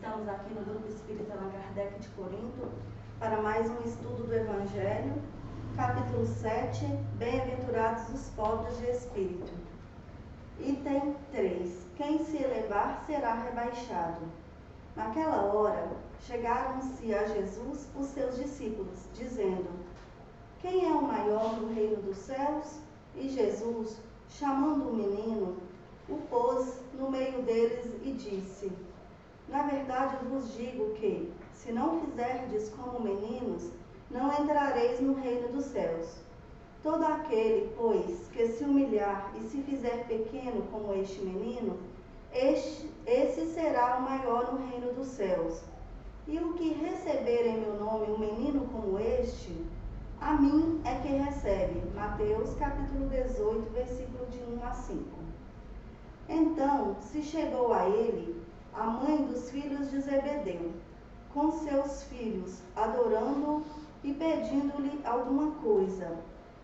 Estamos aqui no Grupo Espírita Allan Kardec de Corinto para mais um estudo do Evangelho, capítulo 7, Bem-aventurados os pobres de espírito. Item 3. Quem se elevar será rebaixado. Naquela hora, chegaram-se a Jesus os seus discípulos, dizendo: Quem é o maior no reino dos céus? E Jesus, chamando o menino, o pôs no meio deles e disse: Na verdade vos digo que, se não fizerdes como meninos, não entrareis no reino dos céus. Todo aquele, pois, que se humilhar e se fizer pequeno como este menino, esse será o maior no reino dos céus. E o que receber em meu nome um menino como este, a mim é que recebe. Mateus capítulo 18, versículo de 1 a 5. Então se chegou a ele a mãe dos filhos de Zebedeu, com seus filhos, adorando-o e pedindo-lhe alguma coisa.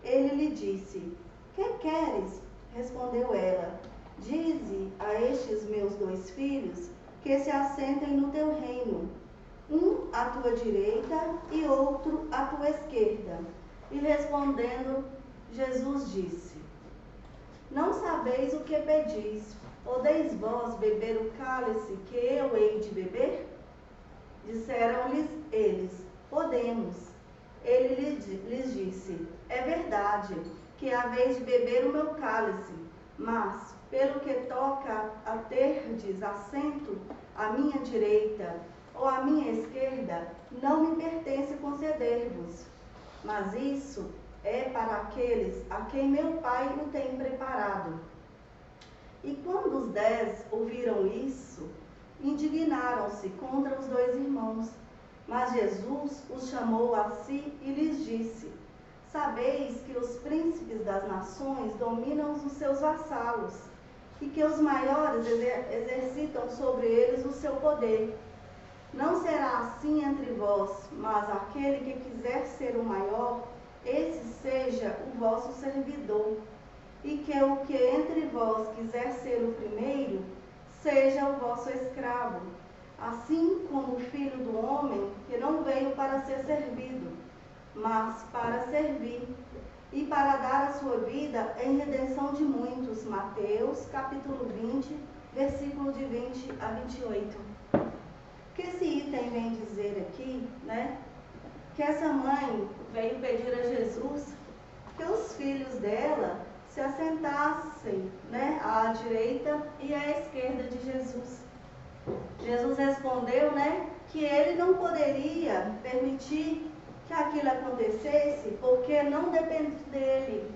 Ele lhe disse: Que queres? Respondeu ela: Dize a estes meus 2 filhos que se assentem no teu reino, um à tua direita e outro à tua esquerda. E respondendo, Jesus disse: Não sabeis o que pedis. Podeis vós beber o cálice que eu hei de beber? Disseram-lhes eles: Podemos. Ele lhes disse: É verdade que haveis de beber o meu cálice, mas, pelo que toca a terdes assento à minha direita ou à minha esquerda, não me pertence conceder-vos. Mas isso é para aqueles a quem meu Pai o tem preparado. E quando os 10 ouviram isso, indignaram-se contra os 2 irmãos. Mas Jesus os chamou a si e lhes disse: Sabeis que os príncipes das nações dominam os seus vassalos, e que os maiores exercitam sobre eles o seu poder. Não será assim entre vós, mas aquele que quiser ser o maior, esse seja o vosso servidor. E que o que entre vós quiser ser o primeiro, seja o vosso escravo. Assim como o Filho do Homem, que não veio para ser servido, mas para servir, e para dar a sua vida em redenção de muitos. Mateus, capítulo 20, versículo de 20 a 28. O que esse item vem dizer aqui, né? Que essa mãe veio pedir a Jesus que os filhos dela se assentassem, né, à direita e à esquerda de Jesus. Jesus respondeu, né, que ele não poderia permitir que aquilo acontecesse, porque não depende dele,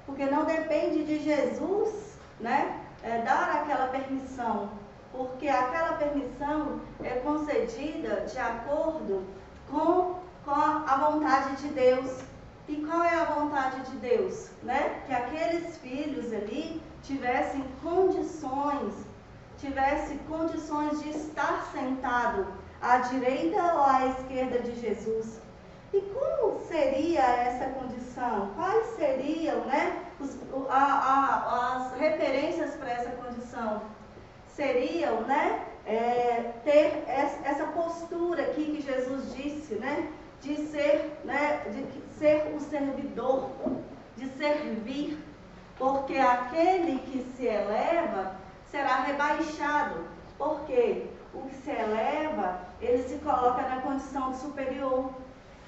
porque não depende de Jesus, né, dar aquela permissão, porque aquela permissão é concedida de acordo com a vontade de Deus. E qual é a vontade de Deus? Né? Que aqueles filhos ali tivessem condições de estar sentado à direita ou à esquerda de Jesus. E como seria essa condição? Quais seriam, né, as referências para essa condição? Seriam, né, ter essa postura aqui que Jesus disse, né, de ser o servidor, de servir, porque aquele que se eleva será rebaixado, porque o que se eleva, ele se coloca na condição de superior.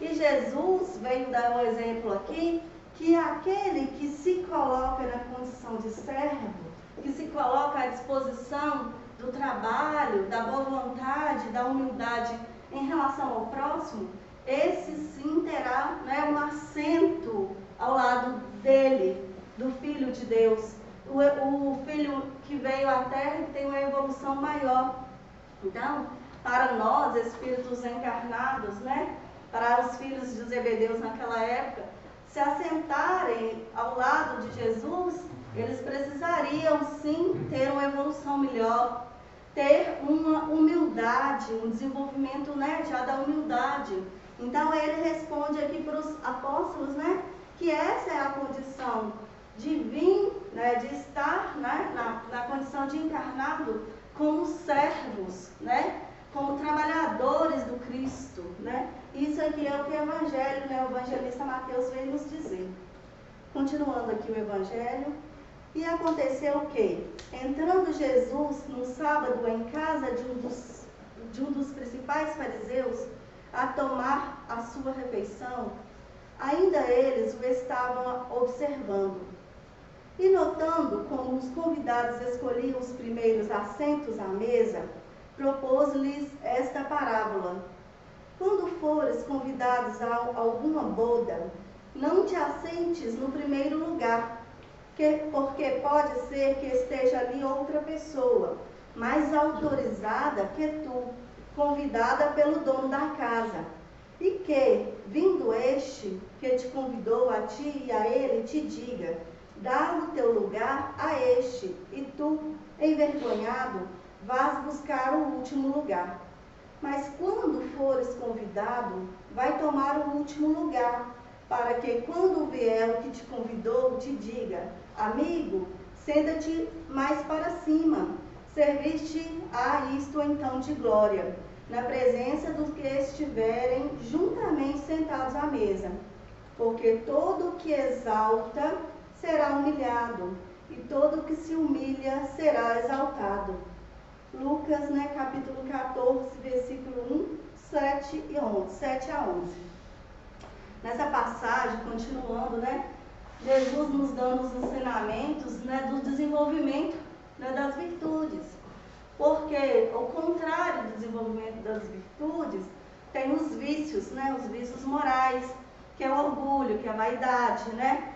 E Jesus veio dar um exemplo aqui, que aquele que se coloca na condição de servo, que se coloca à disposição do trabalho, da boa vontade, da humildade em relação ao próximo, esse sim terá, né, um assento ao lado dele, do Filho de Deus. O Filho que veio à Terra e tem uma evolução maior. Então, para nós, espíritos encarnados, né, para os filhos de Zebedeu naquela época, se assentarem ao lado de Jesus, eles precisariam sim ter uma evolução melhor, ter uma humildade, um desenvolvimento, né, já da humildade. Então ele responde aqui para os apóstolos, né, que essa é a condição de vir, né, de estar, né, na condição de encarnado como servos, né, como trabalhadores do Cristo, né? Isso aqui é o que o Evangelho, né? O evangelista Mateus vem nos dizer. Continuando aqui o Evangelho. E aconteceu o quê? Entrando Jesus no sábado em casa de um dos principais fariseus, a tomar a sua refeição, ainda eles o estavam observando. E notando como os convidados escolhiam os primeiros assentos à mesa, propôs-lhes esta parábola: quando fores convidados a alguma boda, não te assentes no primeiro lugar, porque pode ser que esteja ali outra pessoa, mais autorizada que tu, convidada pelo dono da casa, e que, vindo este, que te convidou a ti e a ele, te diga: dá o teu lugar a este, e tu, envergonhado, vás buscar o último lugar. Mas quando fores convidado, vai tomar o último lugar, para que quando vier o que te convidou, te diga: amigo, senta-te mais para cima, serviste a isto então de glória, na presença dos que estiverem juntamente sentados à mesa. Porque todo o que exalta será humilhado, e todo o que se humilha será exaltado. Lucas, né, capítulo 14, versículo 7 a 11. Nessa passagem, continuando, né, Jesus nos dando os ensinamentos, né, do desenvolvimento, né, das virtudes. Porque, ao contrário do desenvolvimento das virtudes, tem os vícios, né, os vícios morais, que é o orgulho, que é a vaidade, né,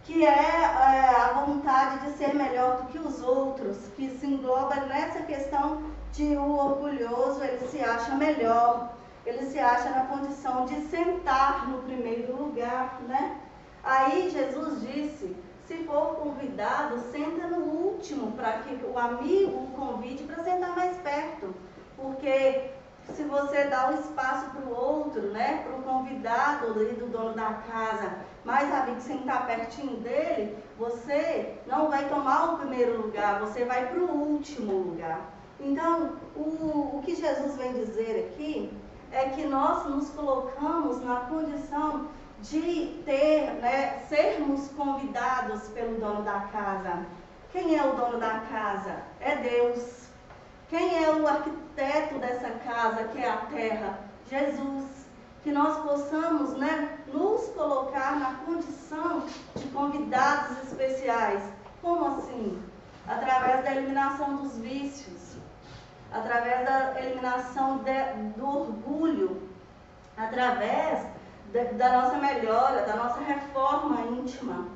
que é a vontade de ser melhor do que os outros, que se engloba nessa questão de o orgulhoso, ele se acha melhor, ele se acha na condição de sentar no primeiro lugar, né? Aí Jesus disse: se for convidado, senta no último, para que o amigo o convide para sentar mais perto, porque se você dá um espaço para o outro, né, para o convidado ali do dono da casa, mas a de sentar pertinho dele, você não vai tomar o primeiro lugar, você vai para o último lugar. Então, o que Jesus vem dizer aqui é que nós nos colocamos na condição de ter, né, sermos convidados pelo dono da casa. Quem é o dono da casa? É Deus. Quem é o arquiteto dessa casa, que é a terra? Jesus. Que nós possamos, né, nos colocar na condição de convidados especiais. Como assim? Através da eliminação dos vícios, através da eliminação do orgulho, através da nossa melhora, da nossa reforma íntima.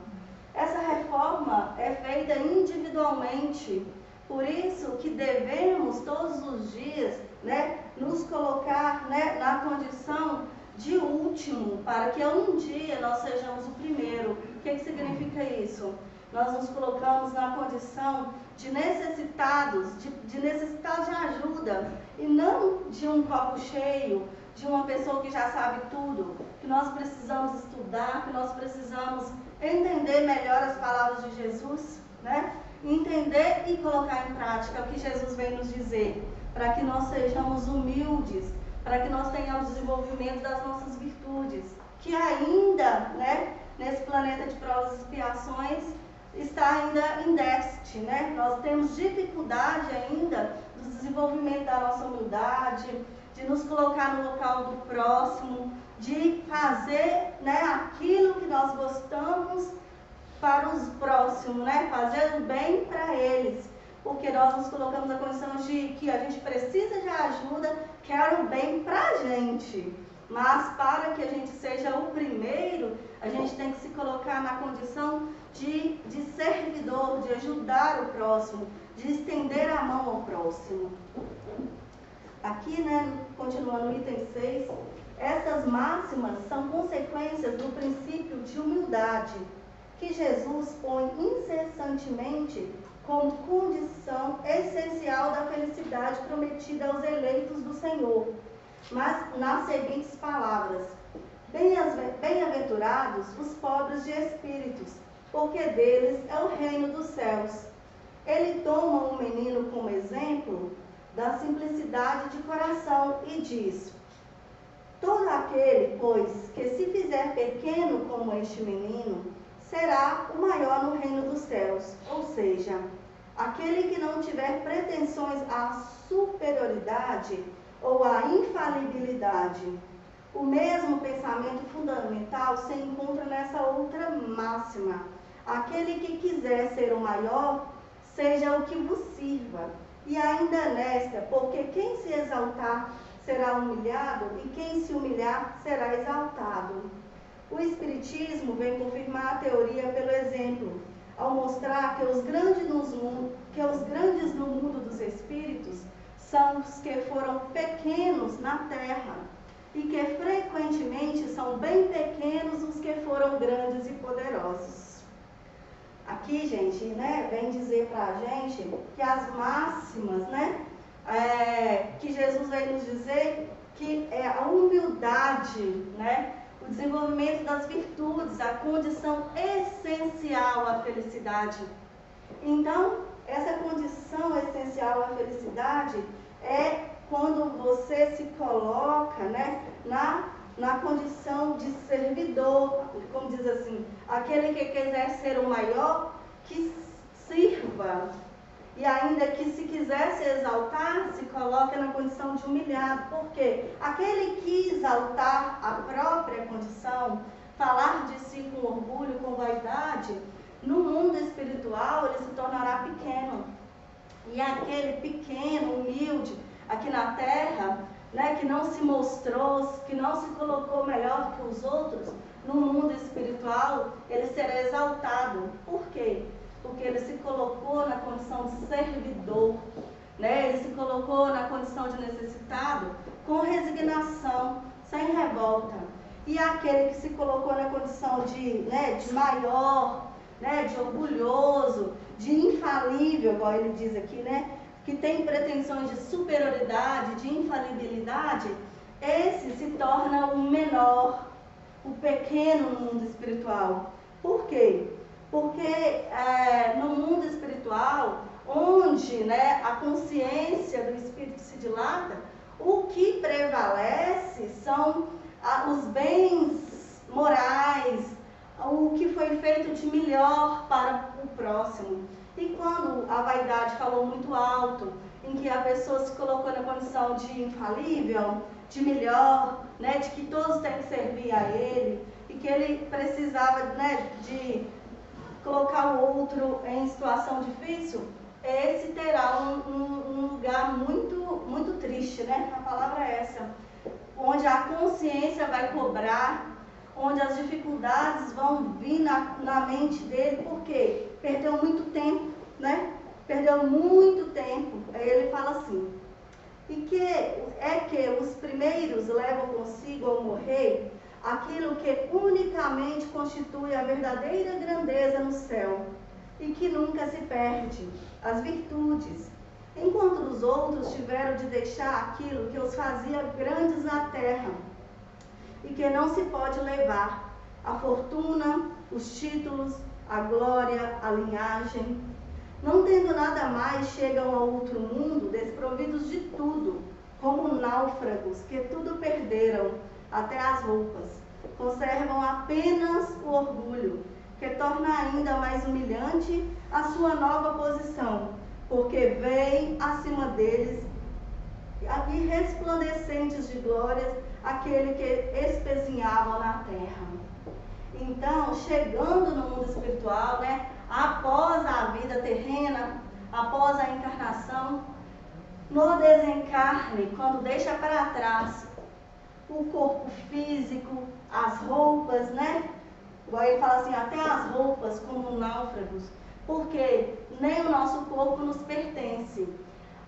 Essa reforma é feita individualmente. Por isso que devemos todos os dias, né, nos colocar, né, na condição de último, para que um dia nós sejamos o primeiro. O que significa isso? Nós nos colocamos na condição de necessitados, de necessitados de ajuda, e não de um copo cheio, de uma pessoa que já sabe tudo, que nós precisamos estudar, que nós precisamos entender melhor as palavras de Jesus, né? Entender e colocar em prática o que Jesus vem nos dizer, para que nós sejamos humildes, para que nós tenhamos desenvolvimento das nossas virtudes, que ainda, né, nesse planeta de provas e expiações, está ainda em déficit, né? Nós temos dificuldade ainda do desenvolvimento da nossa humildade, de nos colocar no local do próximo, de fazer, né, aquilo que nós gostamos para os próximos, né? Fazer o bem para eles, porque nós nos colocamos na condição de que a gente precisa de ajuda, quer o bem para a gente, mas para que a gente seja o primeiro, a gente tem que se colocar na condição de servidor, de ajudar o próximo, de estender a mão ao próximo. Aqui, né, continuando no item 6, essas máximas são consequências do princípio de humildade, que Jesus põe incessantemente como condição essencial da felicidade prometida aos eleitos do Senhor, mas nas seguintes palavras: bem-aventurados os pobres de espíritos, porque deles é o reino dos céus. Ele toma um menino como exemplo da simplicidade humildade de coração e diz: todo aquele, pois, que se fizer pequeno como este menino, será o maior no reino dos céus. Ou seja, aquele que não tiver pretensões à superioridade ou à infalibilidade. O mesmo pensamento fundamental se encontra nessa outra máxima: aquele que quiser ser o maior, seja o que vos sirva. E ainda nesta, porque quem se exaltar será humilhado, e quem se humilhar será exaltado. O Espiritismo vem confirmar a teoria pelo exemplo, ao mostrar que os grandes no mundo dos espíritos são os que foram pequenos na terra, e que frequentemente são bem pequenos os que foram grandes e poderosos. Aqui, gente, né, vem dizer para a gente que as máximas, né, que Jesus veio nos dizer que é a humildade, né, o desenvolvimento das virtudes, a condição essencial à felicidade. Então, essa condição essencial à felicidade é quando você se coloca, né, na condição de servidor, como diz assim, aquele que quiser ser o maior, que sirva. E ainda que se quiser se exaltar, se coloca na condição de humilhado. Por quê? Aquele que exaltar a própria condição, falar de si com orgulho, com vaidade, no mundo espiritual ele se tornará pequeno. E aquele pequeno, humilde, aqui na terra, né, que não se mostrou, que não se colocou melhor que os outros, no mundo espiritual, ele será exaltado. Por quê? Porque ele se colocou na condição de servidor, né? Ele se colocou na condição de necessitado, com resignação, sem revolta. E aquele que se colocou na condição de maior, né, de orgulhoso, de infalível, igual ele diz aqui, né, que tem pretensões de superioridade, de infalibilidade, esse se torna o menor, o pequeno no mundo espiritual. Por quê? Porque no mundo espiritual, onde, né, a consciência do espírito se dilata, o que prevalece são os bens morais, o que foi feito de melhor para o próximo. E quando a vaidade falou muito alto, em que a pessoa se colocou na condição de infalível, de melhor, né, de que todos têm que servir a ele, e que ele precisava, né, de colocar o outro em situação difícil, esse terá um lugar muito, muito triste, né? A palavra é essa, onde a consciência vai cobrar, onde as dificuldades vão vir na mente dele, porque perdeu muito tempo, né? Perdeu muito tempo. Aí ele fala assim, e que os primeiros levam consigo ao morrer aquilo que unicamente constitui a verdadeira grandeza no céu, e que nunca se perde, as virtudes, enquanto os outros tiveram de deixar aquilo que os fazia grandes na terra, e que não se pode levar, a fortuna, os títulos, a glória, a linhagem. Não tendo nada mais, chegam ao outro mundo desprovidos de tudo, como náufragos que tudo perderam, até as roupas. Conservam apenas o orgulho, que torna ainda mais humilhante a sua nova posição, porque vem acima deles e resplandecentes de glórias aquele que espezinhava na terra. Então, chegando no mundo espiritual, né, após a vida terrena, após a encarnação, no desencarne, quando deixa para trás o corpo físico, as roupas, né? Igual ele fala assim, até as roupas como náufragos, porque nem o nosso corpo nos pertence.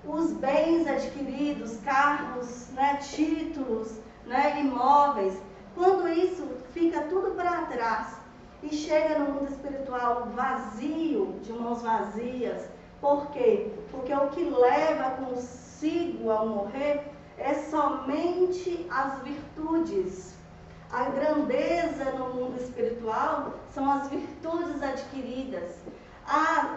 Os bens adquiridos, carros, né, títulos, né, imóveis, quando isso fica tudo para trás e chega no mundo espiritual vazio, de mãos vazias. Por quê? Porque o que leva consigo ao morrer é somente as virtudes. A grandeza no mundo espiritual são as virtudes adquiridas.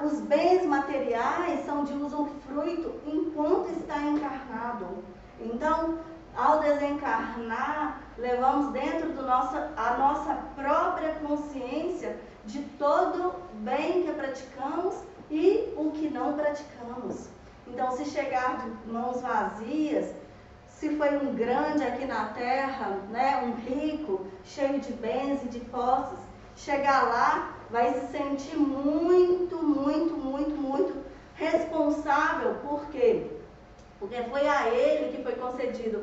Os bens materiais são de usufruto enquanto está encarnado. Então, ao desencarnar, levamos dentro a nossa própria consciência de todo bem que praticamos e o que não praticamos. Então, se chegar de mãos vazias, se foi um grande aqui na terra, né, um rico, cheio de bens e de posses, chegar lá vai se sentir muito responsável. Por quê? Porque foi a ele que foi concedido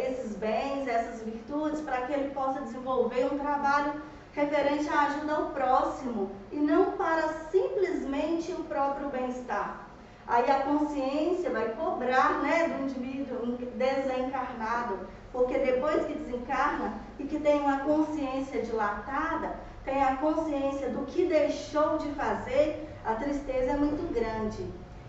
esses bens, essas virtudes, para que ele possa desenvolver um trabalho referente à ajuda ao próximo e não para simplesmente o próprio bem-estar. Aí a consciência vai cobrar, né, do indivíduo desencarnado, porque depois que desencarna e que tem uma consciência dilatada, tem a consciência do que deixou de fazer, a tristeza é muito grande.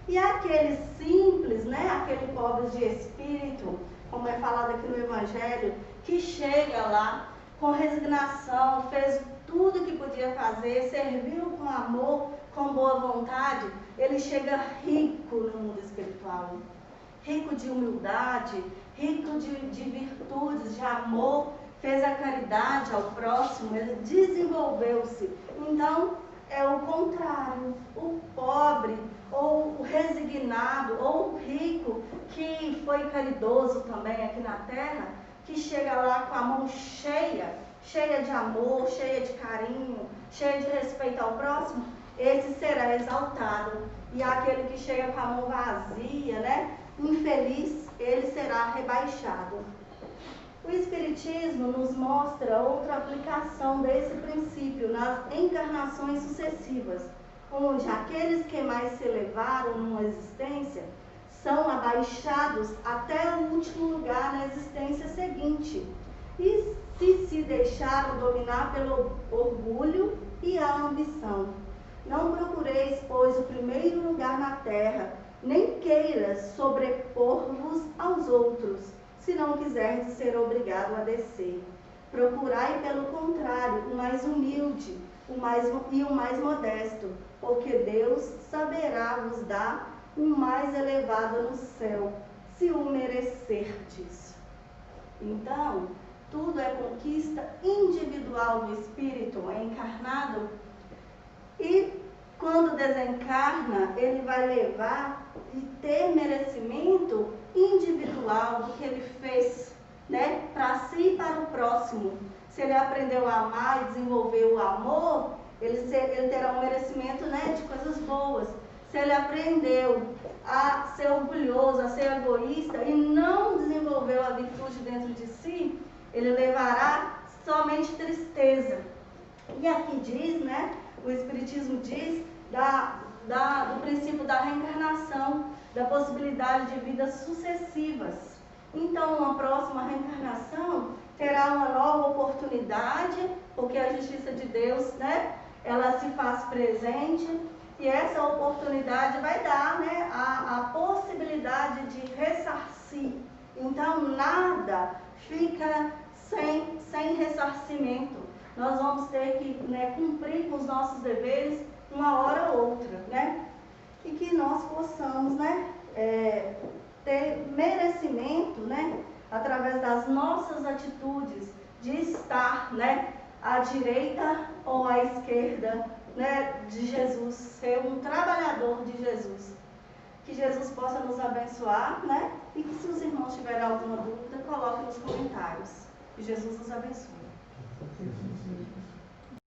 E aquele simples, né, aquele pobre de espírito, como é falado aqui no Evangelho, que chega lá com resignação, fez tudo que podia fazer, serviu com amor, com boa vontade, ele chega rico no mundo espiritual, rico de humildade, rico de virtudes, de amor, fez a caridade ao próximo, ele desenvolveu-se. Então, é o contrário, o pobre, ou o resignado, ou o rico, que foi caridoso também aqui na terra, que chega lá com a mão cheia de amor, cheia de carinho, cheia de respeito ao próximo, esse será exaltado. E aquele que chega com a mão vazia, né, infeliz, ele será rebaixado. O Espiritismo nos mostra outra aplicação desse princípio nas encarnações sucessivas, onde aqueles que mais se elevaram numa existência são abaixados até o último lugar na existência seguinte, e se deixaram dominar pelo orgulho e a ambição. Não procureis, pois, o primeiro lugar na terra, nem queiras sobrepor-vos aos outros, se não quiserdes ser obrigado a descer. Procurai, pelo contrário, o mais humilde o mais modesto, porque Deus saberá vos dar um mais elevado no céu, se o merecerdes. Então, tudo é conquista individual do espírito encarnado, e quando desencarna, ele vai levar e ter merecimento individual do que ele fez, né, para si e para o próximo. Se ele aprendeu a amar e desenvolver o amor, ele terá um merecimento, né, de coisas boas. Se ele aprendeu a ser orgulhoso, a ser egoísta e não desenvolveu a virtude dentro de si, ele levará somente tristeza. E aqui diz, né, o Espiritismo diz do princípio da reencarnação, da possibilidade de vidas sucessivas. Então, uma próxima reencarnação terá uma nova oportunidade, porque a justiça de Deus, né, ela se faz presente, e essa oportunidade vai dar, né, a possibilidade de ressarcir. Então, nada fica sem ressarcimento. Nós vamos ter que, né, cumprir com os nossos deveres uma hora ou outra, né? E que nós possamos, né, ter merecimento, né, através das nossas atitudes, de estar, né, à direita ou à esquerda, né, de Jesus, ser um trabalhador de Jesus. Que Jesus possa nos abençoar, né? E que, se os irmãos tiverem alguma dúvida, coloquem nos comentários. Que Jesus nos abençoe.